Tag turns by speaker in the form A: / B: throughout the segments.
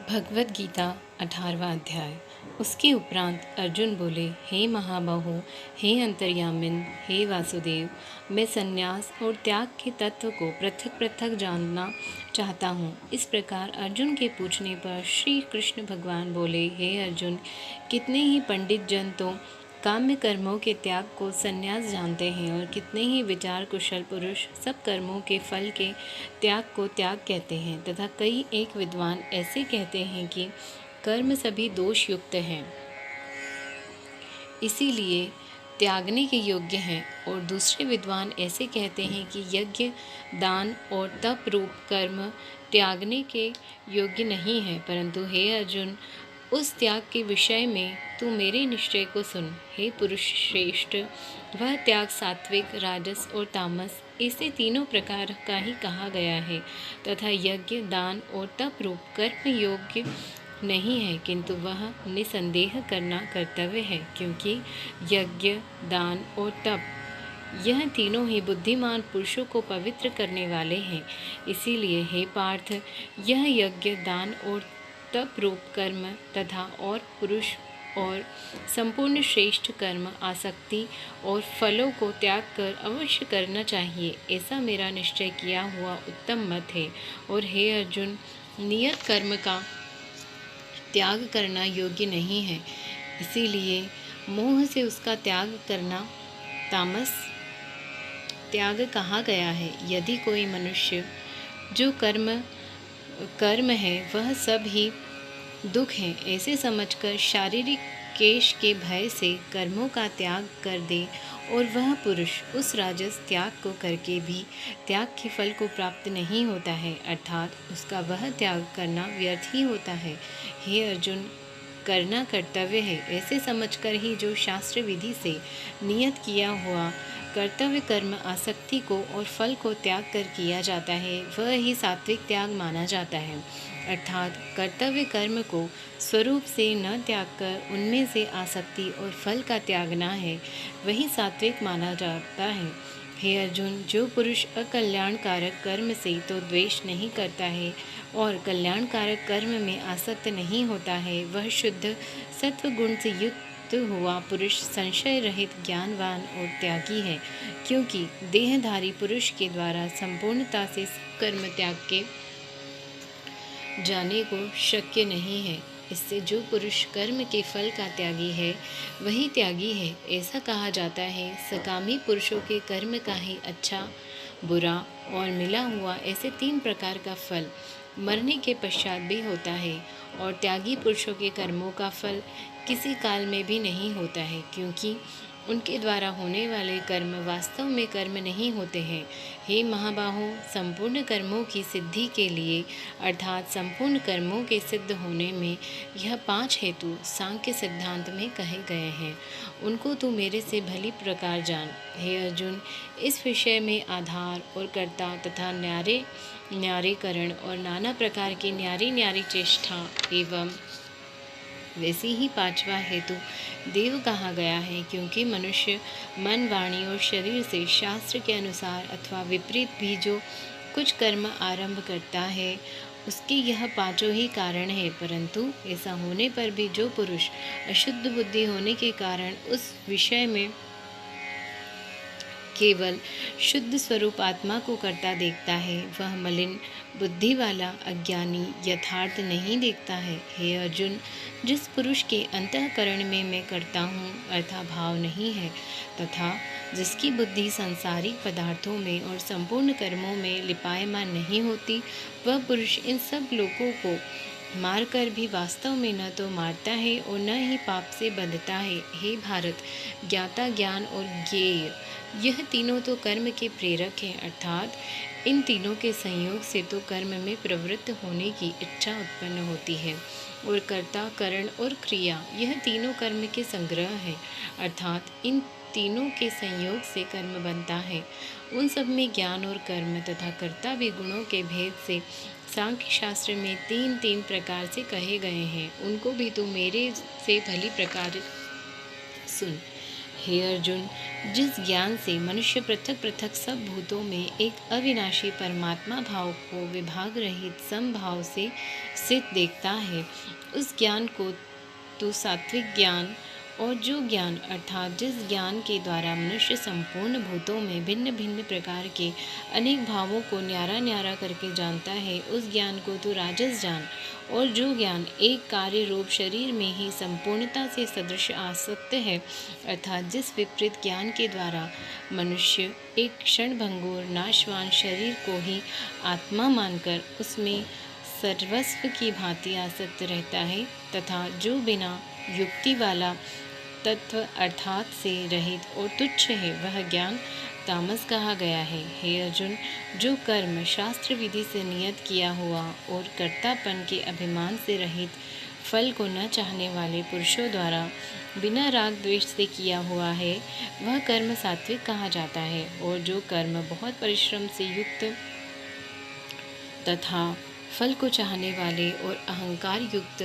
A: भगवद गीता 18वां अध्याय। उसके उपरांत अर्जुन बोले, हे महाबाहो, हे अंतर्यामिन, हे वासुदेव, मैं संन्यास और त्याग के तत्व को पृथक पृथक जानना चाहता हूँ। इस प्रकार अर्जुन के पूछने पर श्री कृष्ण भगवान बोले, हे अर्जुन, कितने ही पंडित जन तो काम्य कर्मों के त्याग को संन्यास जानते हैं और कितने ही विचार कुशल पुरुष सब कर्मों के फल के त्याग को त्याग कहते हैं, तथा कई एक विद्वान ऐसे कहते हैं कि कर्म सभी दोष युक्त हैं, इसीलिए त्यागने के योग्य हैं, और दूसरे विद्वान ऐसे कहते हैं कि यज्ञ, दान और तप रूप कर्म त्यागने के योग्य नहीं है। परंतु हे अर्जुन, उस त्याग के विषय में तू मेरे निश्चय को सुन। हे पुरुष श्रेष्ठ, वह त्याग सात्विक, राजस और तामस ऐसे तीनों प्रकार का ही कहा गया है, तथा यज्ञ, दान और तप रूप कर्म योग्य नहीं है, किंतु वह निसंदेह करना कर्तव्य है, क्योंकि यज्ञ, दान और तप यह तीनों ही बुद्धिमान पुरुषों को पवित्र करने वाले हैं। इसीलिए हे पार्थ, यह यज्ञ, दान और तप रूप कर्म तथा और पुरुष और संपूर्ण श्रेष्ठ कर्म आसक्ति और फलों को त्याग कर अवश्य करना चाहिए, ऐसा मेरा निश्चय किया हुआ उत्तम मत है। और हे अर्जुन, नियत कर्म का त्याग करना योग्य नहीं है, इसीलिए मोह से उसका त्याग करना तामस त्याग कहा गया है। यदि कोई मनुष्य जो कर्म है वह सब ही दुख है ऐसे समझकर शारीरिक क्लेश के भय से कर्मों का त्याग कर दे, और वह पुरुष उस राजस त्याग को करके भी त्याग के फल को प्राप्त नहीं होता है, अर्थात उसका वह त्याग करना व्यर्थ ही होता है। हे अर्जुन, करना कर्तव्य है ऐसे समझकर ही जो शास्त्र विधि से नियत किया हुआ कर्तव्य कर्म आसक्ति को और फल को त्याग कर किया जाता है, वह ही सात्विक त्याग माना जाता है। अर्थात कर्तव्य कर्म को स्वरूप से न त्याग कर उनमें से आसक्ति और फल का त्यागना है, वही सात्विक माना जाता है। हे अर्जुन, जो पुरुष अकल्याणकारक कर्म से तो द्वेष नहीं करता है और कल्याणकारक कर्म में आसक्त नहीं होता है, वह शुद्ध सत्व गुण से युक्त हुआ पुरुष संशय रहित, ज्ञानवान और त्यागी है, क्योंकि देहधारी पुरुष के द्वारा संपूर्णता से कर्म त्याग के जाने को शक्य नहीं है। इससे जो पुरुष कर्म के फल का त्यागी है वही त्यागी है, ऐसा कहा जाता है। सकामी पुरुषों के कर्म का ही अच्छा, बुरा और मिला हुआ ऐसे 3 प्रकार का फल मरने के पश्चात भी होता है, और त्यागी पुरुषों के कर्मों का फल किसी काल में भी नहीं होता है, क्योंकि उनके द्वारा होने वाले कर्म वास्तव में कर्म नहीं होते हैं। हे महाबाहो, संपूर्ण कर्मों की सिद्धि के लिए अर्थात संपूर्ण कर्मों के सिद्ध होने में यह 5 हेतु सांख्य सिद्धांत में कहे गए हैं, उनको तू मेरे से भली प्रकार जान। हे अर्जुन, इस विषय में आधार और कर्ता तथा न्यारीकरण और नाना प्रकार की न्यारी चेष्टा एवं वैसे ही 5वां हेतु देव कहा गया है, क्योंकि मनुष्य मन, वाणी और शरीर से शास्त्र के अनुसार अथवा विपरीत भी जो कुछ कर्म आरंभ करता है उसके यह 5 ही कारण है। परंतु ऐसा होने पर भी जो पुरुष अशुद्ध बुद्धि होने के कारण उस विषय में केवल शुद्ध स्वरूप आत्मा को करता देखता है, वह मलिन बुद्धि वाला अज्ञानी यथार्थ नहीं देखता है। हे अर्जुन, जिस पुरुष के अंतःकरण में मैं करता हूँ अर्थात भाव नहीं है, तथा जिसकी बुद्धि सांसारिक पदार्थों में और संपूर्ण कर्मों में लिपायमान नहीं होती, वह पुरुष इन सब लोगों को मारकर भी वास्तव में न तो मारता है और न ही पाप से बंधता है। हे भारत, ज्ञाता, ज्ञान और ज्ञेय यह तीनों तो कर्म के प्रेरक हैं, अर्थात इन तीनों के संयोग से तो कर्म में प्रवृत्त होने की इच्छा उत्पन्न होती है, और कर्ता, करण और क्रिया यह तीनों कर्म के संग्रह हैं, अर्थात इन तीनों के संयोग से कर्म बनता है। उन सब में ज्ञान और कर्म तथा कर्ता भी गुणों के भेद से सांख्य शास्त्र में 3 प्रकार से कहे गए हैं, उनको भी तू मेरे से भली प्रकार सुन। हे अर्जुन, जिस ज्ञान से मनुष्य पृथक पृथक सब भूतों में एक अविनाशी परमात्मा भाव को विभाग रहित समभाव से स्थित देखता है, उस ज्ञान को तू सात्विक ज्ञान, और जो ज्ञान अर्थात जिस ज्ञान के द्वारा मनुष्य संपूर्ण भूतों में भिन्न भिन्न प्रकार के अनेक भावों को न्यारा न्यारा करके जानता है, उस ज्ञान को तू राजस जान। और जो ज्ञान एक कार्य रूप शरीर में ही संपूर्णता से सदृश आसक्त है, अर्थात जिस विपरीत ज्ञान के द्वारा मनुष्य एक क्षण भंगुर नाशवान शरीर को ही आत्मा मानकर उसमें सर्वस्व की भांति आसक्त रहता है, तथा जो बिना युक्ति वाला तत्व अर्थात से रहित और तुच्छ है, वह ज्ञान तामस कहा गया है। हे अर्जुन, जो कर्म शास्त्र विधि से नियत किया हुआ और कर्तापन के अभिमान से रहित, फल को न चाहने वाले पुरुषों द्वारा बिना राग द्वेष से किया हुआ है, वह कर्म सात्विक कहा जाता है। और जो कर्म बहुत परिश्रम से युक्त तथा फल को चाहने वाले और अहंकार युक्त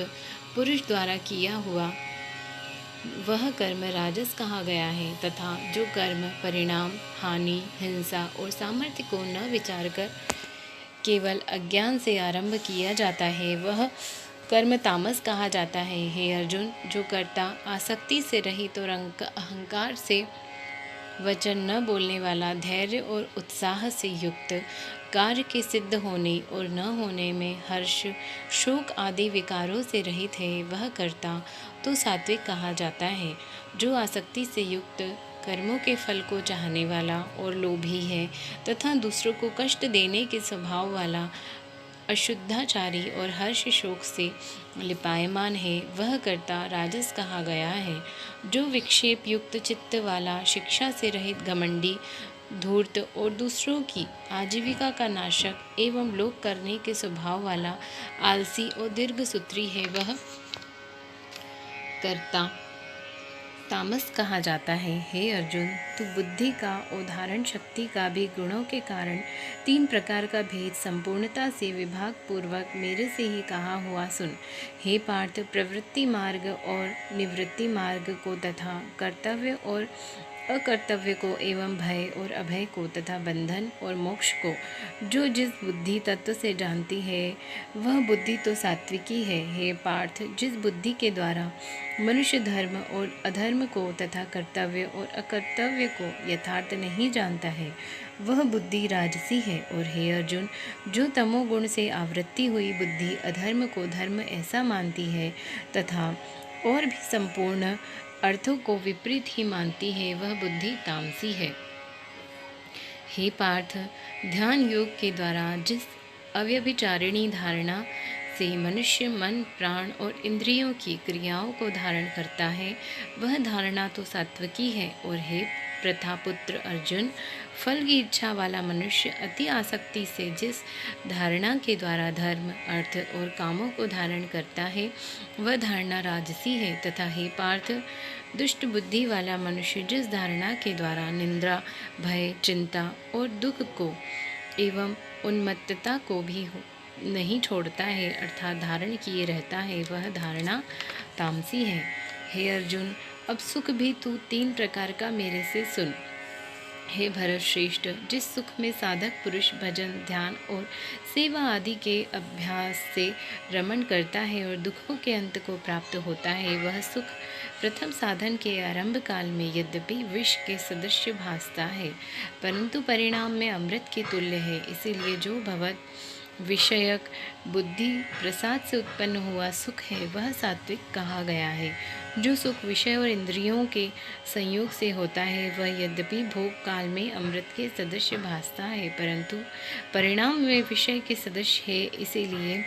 A: पुरुष द्वारा किया हुआ, वह कर्म राजस कहा गया है। तथा जो कर्म परिणाम, हानि, हिंसा और सामर्थ्य को न विचार कर केवल अज्ञान से आरंभ किया जाता है, वह कर्म तामस कहा जाता है। हे अर्जुन, जो कर्ता आसक्ति से रहित और अहंकार से वचन न बोलने वाला, धैर्य और उत्साह से युक्त, कार्य के सिद्ध होने और न होने में हर्ष, शोक आदि विकारों से रहित है, वह कर्ता तो सात्विक कहा जाता है। जो आसक्ति से युक्त, कर्मों के फल को चाहने वाला और लोभी है, तथा दूसरों को कष्ट देने के स्वभाव वाला, अशुद्धाचारी और हर्ष शोक से लिपायमान है, वह कर्ता राजस कहा गया है। जो विक्षेप युक्त चित्त वाला, शिक्षा से रहित, घमंडी, धूर्त और दूसरों की आजीविका का नाशक एवं लोभ करने के स्वभाव वाला, आलसी और दीर्घसूत्री है, वह कर्ता तामस कहा जाता है। हे अर्जुन, तू बुद्धि का और धारण शक्ति का भी गुणों के कारण 3 प्रकार का भेद संपूर्णता से विभाग पूर्वक मेरे से ही कहा हुआ सुन। हे पार्थ, प्रवृत्ति मार्ग और निवृत्ति मार्ग को तथा कर्तव्य और अकर्तव्य को एवं भय और अभय को तथा बंधन और मोक्ष को जो जिस बुद्धि तत्व से जानती है, वह बुद्धि तो सात्विकी है। हे पार्थ, जिस बुद्धि के द्वारा मनुष्य धर्म और अधर्म को तथा कर्तव्य और अकर्तव्य को यथार्थ नहीं जानता है, वह बुद्धि राजसी है। और हे अर्जुन, जो तमोगुण से आवृत्ति हुई बुद्धि अधर्म को धर्म ऐसा मानती है तथा और भी संपूर्ण अर्थों को विपरीत ही मानती है, वह बुद्धि तामसी है। हे पार्थ, ध्यान योग के द्वारा जिस अव्यभिचारिणी धारणा से मनुष्य मन, प्राण और इंद्रियों की क्रियाओं को धारण करता है, वह धारणा तो सात्विकी है। और हे प्रथापुत्र अर्जुन, फल की इच्छा वाला मनुष्य अति आसक्ति से जिस धारणा के द्वारा धर्म, अर्थ और कामों को धारण करता है, वह धारणा राजसी है। तथा हे पार्थ, दुष्ट बुद्धि वाला मनुष्य जिस धारणा के द्वारा निंद्रा, भय, चिंता और दुख को एवं उन्मत्तता को भी नहीं छोड़ता है, अर्थात धारण किए रहता है, वह धारणा तामसी है। हे अर्जुन, अब सुख भी तू 3 प्रकार का मेरे से सुन। हे भरत श्रेष्ठ, जिस सुख में साधक पुरुष भजन, ध्यान और सेवा आदि के अभ्यास से रमण करता है और दुखों के अंत को प्राप्त होता है, वह सुख प्रथम साधन के आरंभ काल में यद्यपि विष के सदृश भासता है, परंतु परिणाम में अमृत के तुल्य है। इसीलिए जो भगवत विषयक बुद्धि प्रसाद से उत्पन्न हुआ सुख है, वह सात्विक कहा गया है। जो सुख विषय और इंद्रियों के संयोग से होता है, वह यद्यपि भोग काल में अमृत के सदृश भासता है, परंतु परिणाम में विषय के सदृश है, इसीलिए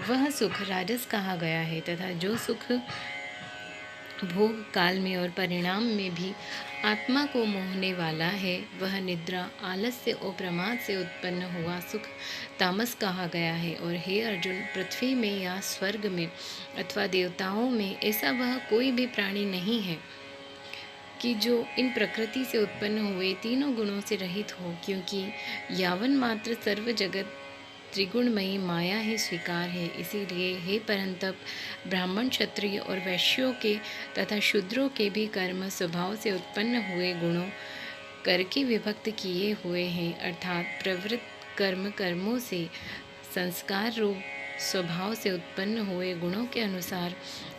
A: वह सुख राजस कहा गया है। तथा जो सुख भोग काल में और परिणाम में भी आत्मा को मोहने वाला है, वह निद्रा, आलस्य और प्रमाद से उत्पन्न हुआ सुख तामस कहा गया है। और हे अर्जुन, पृथ्वी में या स्वर्ग में अथवा देवताओं में ऐसा वह कोई भी प्राणी नहीं है कि जो इन प्रकृति से उत्पन्न हुए तीनों गुणों से रहित हो, क्योंकि यावन मात्र सर्व जगत त्रिगुणमयी माया ही स्वीकार है। इसीलिए हे परंतप, ब्राह्मण, क्षत्रिय और वैश्यों के तथा शूद्रों के भी कर्म स्वभाव से उत्पन्न हुए गुणों करके विभक्त किए हुए हैं, अर्थात प्रवृत्त कर्म कर्मों से संस्कार रूप स्वभाव से उत्पन्न हुए गुणों के अनुसार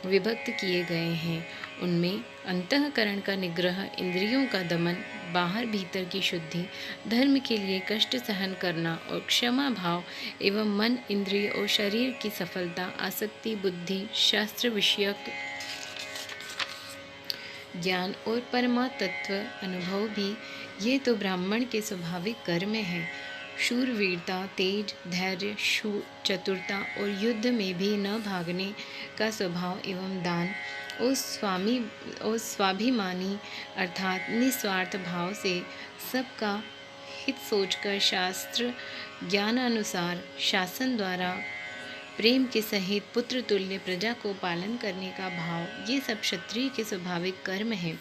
A: विभक्त किए गए हैं। उनमें अंतःकरण का निग्रह, इंद्रियों का दमन, बाहर भीतर की शुद्धि, धर्म के लिए कष्ट सहन करना और क्षमा भाव एवं मन, इंद्रिय और शरीर की सफलता, आसक्ति, बुद्धि, शास्त्र विषयक ज्ञान और परमात्म तत्व अनुभव भी, ये तो ब्राह्मण के स्वाभाविक कर्म हैं। शूरवीरता, तेज, धैर्य, चतुरता और युद्ध में भी न भागने का स्वभाव एवं दान और स्वाभिमानी अर्थात निस्वार्थ भाव से सबका हित सोचकर शास्त्र ज्ञानानुसार शासन द्वारा प्रेम के सहित पुत्र तुल्य प्रजा को पालन करने का भाव, ये सब क्षत्रिय के स्वाभाविक कर्म हैं।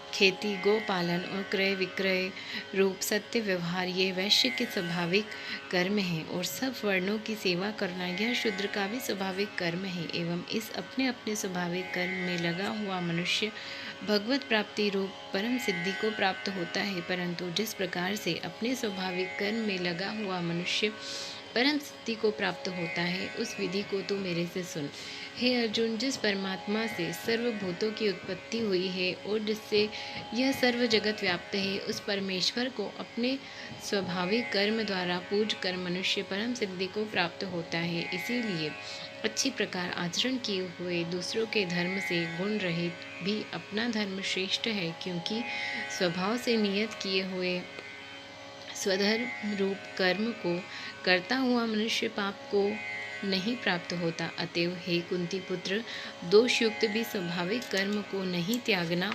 A: खेती, गोपालन और क्रय विक्रय रूप सत्य व्यवहार ये वैश्य के स्वाभाविक कर्म हैं। और सब वर्णों की सेवा करना यह शूद्र का भी स्वाभाविक कर्म है। एवं इस अपने अपने स्वाभाविक कर्म में लगा हुआ मनुष्य भगवत प्राप्ति रूप परम सिद्धि को प्राप्त होता है। परंतु जिस प्रकार से अपने स्वाभाविक कर्म में लगा हुआ मनुष्य परम सिद्धि को प्राप्त होता है, उस विधि को तू मेरे से सुन। हे अर्जुन, जिस परमात्मा से सर्वभूतों की उत्पत्ति हुई है और जिससे यह सर्व जगत व्याप्त है, उस परमेश्वर को अपने स्वाभाविक कर्म द्वारा पूज कर मनुष्य परम सिद्धि को प्राप्त होता है। इसीलिए अच्छी प्रकार आचरण किए हुए दूसरों के धर्म से गुण रहित भी अपना धर्म श्रेष्ठ है, क्योंकि स्वभाव से नियत किए हुए स्वधर्म रूप कर्म को करता हुआ मनुष्य पाप को नहीं प्राप्त होता। अतएव हे कुंती पुत्र, दोषयुक्त भी स्वाभाविक कर्म को नहीं त्यागना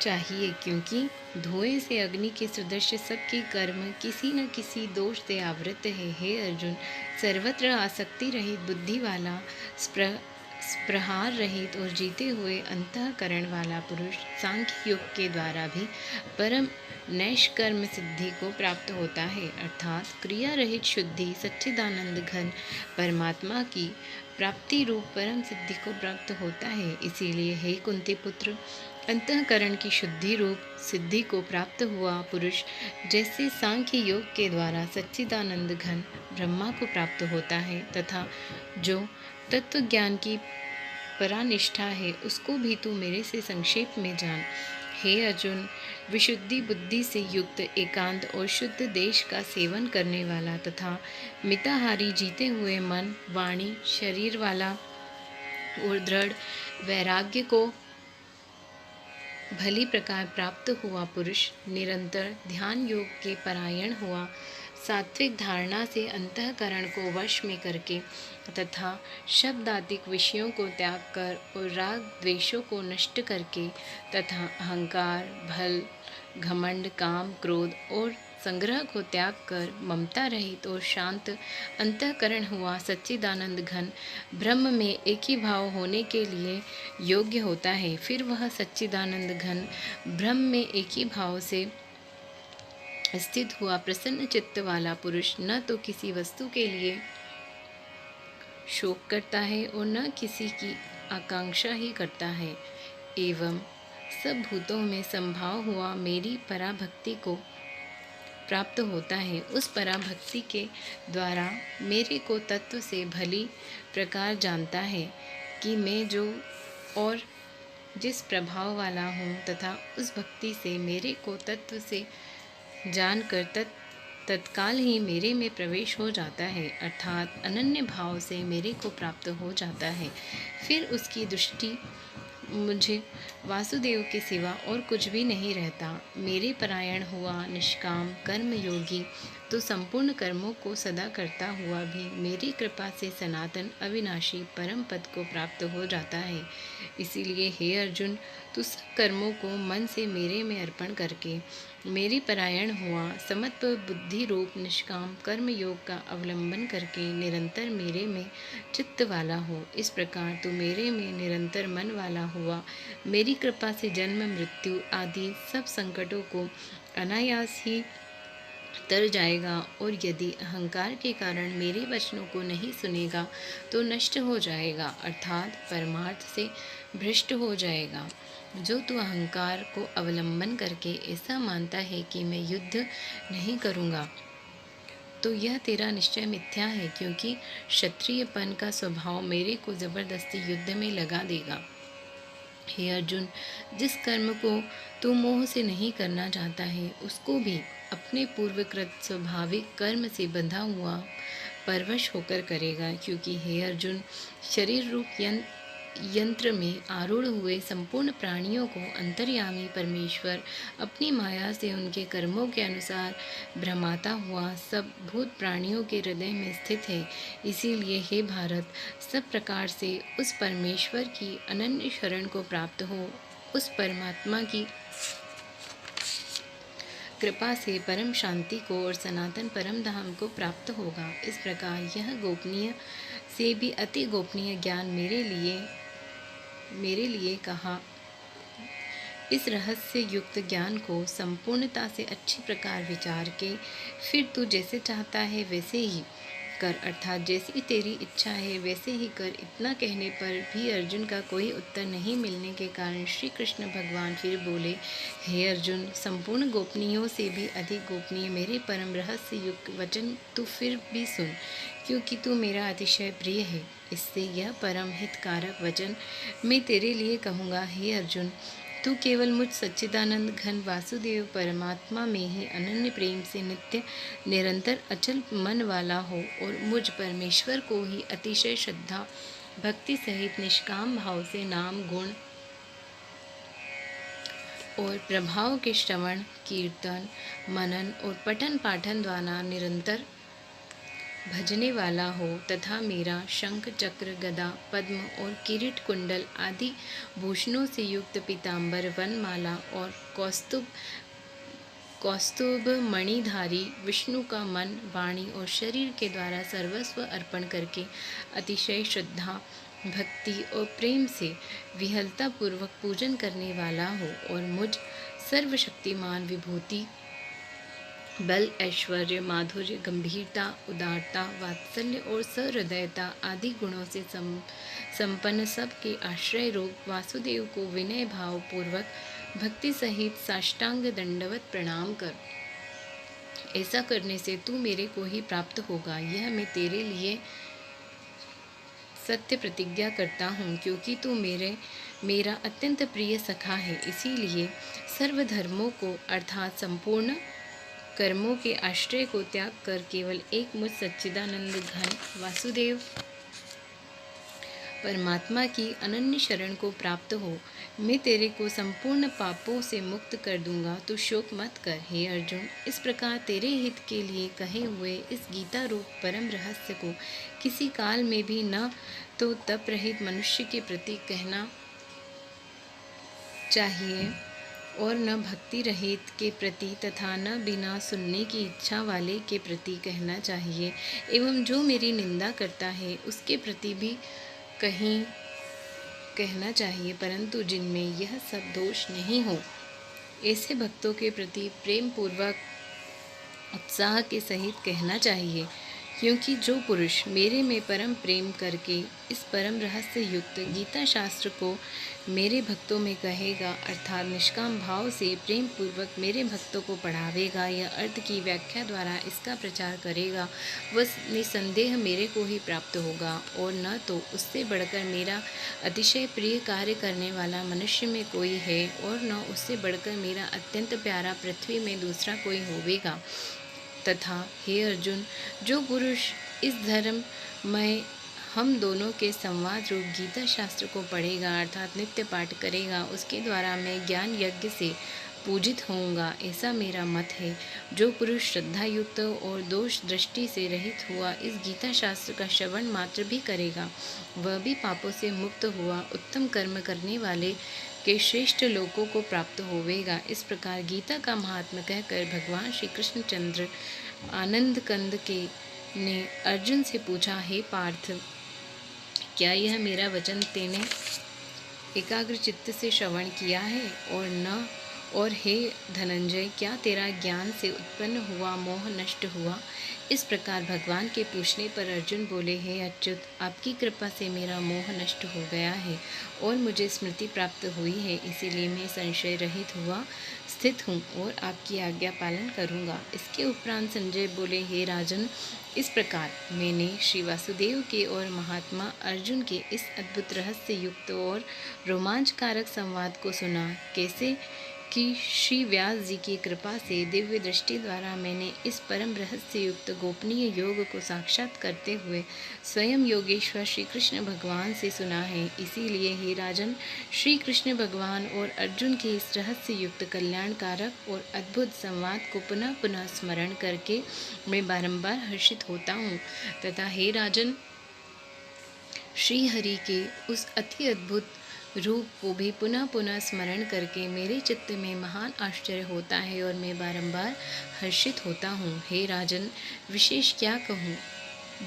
A: चाहिए, क्योंकि धुएं से अग्नि के सदृश सबके कर्म किसी न किसी दोष से आवृत है। हे अर्जुन, सर्वत्र आसक्ति रहित बुद्धि वाला, प्रहार रहित और जीते हुए अंतःकरण वाला पुरुष सांख्य योग के द्वारा भी परम नैष्कर्म सिद्धि को प्राप्त होता है, अर्थात क्रिया रहित शुद्धि सच्चिदानंद घन परमात्मा की प्राप्ति रूप परम सिद्धि को प्राप्त होता है। इसीलिए हे कुंती पुत्र, अंतःकरण की शुद्धि रूप सिद्धि को प्राप्त हुआ पुरुष जैसे सांख्य योग के द्वारा सच्चिदानंद घन ब्रह्मा को प्राप्त होता है, तथा जो तत्व ज्ञान की परानिष्ठा है, उसको भी तू मेरे से संक्षेप में जान। हे अर्जुन, विशुद्धि बुद्धि से युक्त, एकांत और शुद्ध देश का सेवन करने वाला तथा मिताहारी, जीते हुए मन, वाणी, शरीर वाला और दृढ़ वैराग्य को भली प्रकार प्राप्त हुआ पुरुष, निरंतर ध्यान योग के परायण हुआ, सात्विक धारणा से अंतःकरण को वश में करके तथा शब्दादिक विषयों को त्याग कर और राग द्वेषों को नष्ट करके तथा अहंकार, भल, घमंड, काम, क्रोध और संग्रह को त्याग कर ममता रहित और शांत अंतःकरण हुआ सच्चिदानंद घन ब्रह्म में एक ही भाव होने के लिए योग्य होता है। फिर वह सच्चिदानंद घन ब्रह्म में एक ही भाव से स्थित हुआ प्रसन्न चित्त वाला पुरुष न तो किसी वस्तु के लिए शोक करता है और न किसी की आकांक्षा ही करता है, एवं सब भूतों में संभाव हुआ मेरी पराभक्ति को प्राप्त होता है। उस पराभक्ति के द्वारा मेरे को तत्व से भली प्रकार जानता है कि मैं जो और जिस प्रभाव वाला हूँ, तथा उस भक्ति से मेरे को तत्व से जानकर तत्काल ही मेरे में प्रवेश हो जाता है, अर्थात अनन्य भाव से मेरे को प्राप्त हो जाता है। फिर उसकी दृष्टि मुझे वासुदेव के सिवा और कुछ भी नहीं रहता। मेरे परायण हुआ निष्काम कर्म योगी तो संपूर्ण कर्मों को सदा करता हुआ भी मेरी कृपा से सनातन अविनाशी परम पद को प्राप्त हो जाता है। इसीलिए हे अर्जुन, तू सब कर्मों को मन से मेरे में अर्पण करके मेरी परायण हुआ, समत्व बुद्धि रूप निष्काम कर्म योग का अवलंबन करके निरंतर मेरे में चित्त वाला हो। इस प्रकार तू मेरे में निरंतर मन वाला हुआ मेरी कृपा से जन्म मृत्यु आदि सब संकटों को अनायास ही तर जाएगा और यदि अहंकार के कारण मेरे वचनों को नहीं सुनेगा तो नष्ट हो जाएगा, अर्थात परमार्थ से भ्रष्ट हो जाएगा। जो तू अहंकार को अवलंबन करके ऐसा मानता है कि मैं युद्ध नहीं करूँगा, तो यह तेरा निश्चय मिथ्या है, क्योंकि क्षत्रियपन का स्वभाव मेरे को जबरदस्ती युद्ध में लगा देगा। हे अर्जुन, जिस कर्म को तू मोह से नहीं करना चाहता है, उसको भी अपने पूर्वकृत स्वाभाविक कर्म से बंधा हुआ परवश होकर करेगा, क्योंकि हे अर्जुन, शरीर रूप यंत्र में आरूढ़ हुए संपूर्ण प्राणियों को अंतर्यामी परमेश्वर अपनी माया से उनके कर्मों के अनुसार भ्रमाता हुआ सब भूत प्राणियों के हृदय में स्थित है। इसीलिए हे भारत, सब प्रकार से उस परमेश्वर की अनन्य शरण को प्राप्त हो, उस परमात्मा की कृपा से परम शांति को और सनातन परम धाम को प्राप्त होगा। इस प्रकार यह गोपनीय से भी अति गोपनीय ज्ञान मेरे लिए कहा। इस रहस्य युक्त ज्ञान को संपूर्णता से अच्छी प्रकार विचार के फिर तू जैसे चाहता है वैसे ही कर, अर्थात जैसी तेरी इच्छा है वैसे ही कर। इतना कहने पर भी अर्जुन का कोई उत्तर नहीं मिलने के कारण श्री कृष्ण भगवान फिर बोले, हे अर्जुन, संपूर्ण गोपनीयों से भी अधिक गोपनीय मेरे परम रहस्य युक्त वचन तू फिर भी सुन, क्योंकि तू मेरा अतिशय प्रिय है। इससे यह परम हितकारक वचन मैं तेरे लिए कहूँगा। हे अर्जुन, तू केवल मुझ सच्चिदानंद घन वासुदेव परमात्मा में ही अनन्य प्रेम से नित्य निरंतर अचल मन वाला हो और मुझ परमेश्वर को ही अतिशय श्रद्धा भक्ति सहित निष्काम भाव से नाम गुण और प्रभाव के श्रवण कीर्तन मनन और पठन पाठन द्वारा निरंतर भजने वाला हो, तथा मेरा शंख चक्र गदा पद्म और किरीट कुंडल आदि भूषणों से युक्त पीताम्बर वनमाला और कौस्तुभ मणिधारी विष्णु का मन वाणी और शरीर के द्वारा सर्वस्व अर्पण करके अतिशय श्रद्धा भक्ति और प्रेम से विहलता पूर्वक पूजन करने वाला हो और मुझ सर्वशक्तिमान विभूति बल ऐश्वर्य माधुर्य गंभीरता उदारता वात्सल्य और सहृदयता आदि गुणों से संपन्न सबके आश्रय रूप वासुदेव को विनय भाव पूर्वक भक्ति सहित साष्टांग दंडवत प्रणाम कर। ऐसा करने से तू मेरे को ही प्राप्त होगा, यह मैं तेरे लिए सत्य प्रतिज्ञा करता हूँ, क्योंकि तू मेरा अत्यंत प्रिय सखा है। इसीलिए सर्वधर्मों को अर्थात संपूर्ण कर्मों के आश्रय को त्याग कर केवल एक मुझ सच्चिदानंद घन वासुदेव परमात्मा की अनन्य शरण को प्राप्त हो। मैं तेरे को संपूर्ण पापों से मुक्त कर दूंगा, तू शोक मत कर। हे अर्जुन, इस प्रकार तेरे हित के लिए कहे हुए इस गीता रूप परम रहस्य को किसी काल में भी न तो तप रहित मनुष्य के प्रति कहना चाहिए और न भक्ति रहित के प्रति तथा न बिना सुनने की इच्छा वाले के प्रति कहना चाहिए, एवं जो मेरी निंदा करता है उसके प्रति भी कहीं कहना चाहिए, परंतु जिनमें यह सब दोष नहीं हो ऐसे भक्तों के प्रति प्रेम पूर्वक उत्साह के सहित कहना चाहिए। क्योंकि जो पुरुष मेरे में परम प्रेम करके इस परम रहस्य युक्त गीता शास्त्र को मेरे भक्तों में कहेगा, अर्थात निष्काम भाव से प्रेम पूर्वक मेरे भक्तों को पढ़ावेगा या अर्थ की व्याख्या द्वारा इसका प्रचार करेगा, वह निसंदेह मेरे को ही प्राप्त होगा और न तो उससे बढ़कर मेरा अतिशय प्रिय कार्य करने वाला मनुष्य में कोई है और न उससे बढ़कर मेरा अत्यंत प्यारा पृथ्वी में दूसरा कोई होवेगा। तथा हे अर्जुन, जो पुरुष इस धर्म में हम दोनों के संवाद रूप गीता शास्त्र को पढ़ेगा अर्थात नित्य पाठ करेगा, उसके द्वारा मैं ज्ञान यज्ञ से पूजित होऊंगा, ऐसा मेरा मत है। जो पुरुष श्रद्धा युक्त और दोष दृष्टि से रहित हुआ इस गीता शास्त्र का श्रवण मात्र भी करेगा, वह भी पापों से मुक्त हुआ उत्तम कर्म करने वाले के श्रेष्ठ लोकों को प्राप्त होवेगा। इस प्रकार गीता का महात्म्य कहकर भगवान श्री कृष्णचंद्र आनंद कंद के ने अर्जुन से पूछा, हे पार्थ, क्या यह मेरा वचन तेने एकाग्र चित्त से श्रवण किया है और न और हे धनंजय, क्या तेरा ज्ञान से उत्पन्न हुआ मोह नष्ट हुआ? इस प्रकार भगवान के पूछने पर अर्जुन बोले, हे अच्युत, आपकी कृपा से मेरा मोह नष्ट हो गया है और मुझे स्मृति प्राप्त हुई है, इसीलिए मैं संशय रहित हुआ स्थित हूँ और आपकी आज्ञा पालन करूँगा। इसके उपरांत संजय बोले, हे राजन, इस प्रकार मैंने श्री वासुदेव के और महात्मा अर्जुन के इस अद्भुत रहस्य युक्त और रोमांचकारक संवाद को सुना। कैसे कि श्री व्यास जी की कृपा से दिव्य दृष्टि द्वारा मैंने इस परम रहस्य युक्त गोपनीय योग को साक्षात करते हुए स्वयं योगेश्वर श्री कृष्ण भगवान से सुना है। इसीलिए हे राजन, श्री कृष्ण भगवान और अर्जुन के इस रहस्य युक्त कल्याणकारक और अद्भुत संवाद को पुनः पुनः स्मरण करके मैं बारंबार हर्षित होता हूँ तथा हे राजन, श्री हरि के उस अति अद्भुत रूप को भी पुनः पुनः स्मरण करके मेरे चित्त में महान आश्चर्य होता है और मैं बारंबार हर्षित होता हूँ। हे राजन, विशेष क्या कहूँ?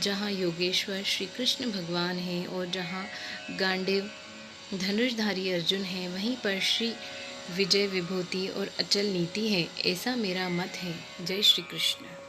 A: जहाँ योगेश्वर श्री कृष्ण भगवान हैं और जहाँ गांडीव धनुषधारी अर्जुन है, वहीं पर श्री विजय विभूति और अचल नीति है, ऐसा मेरा मत है। जय श्री कृष्ण।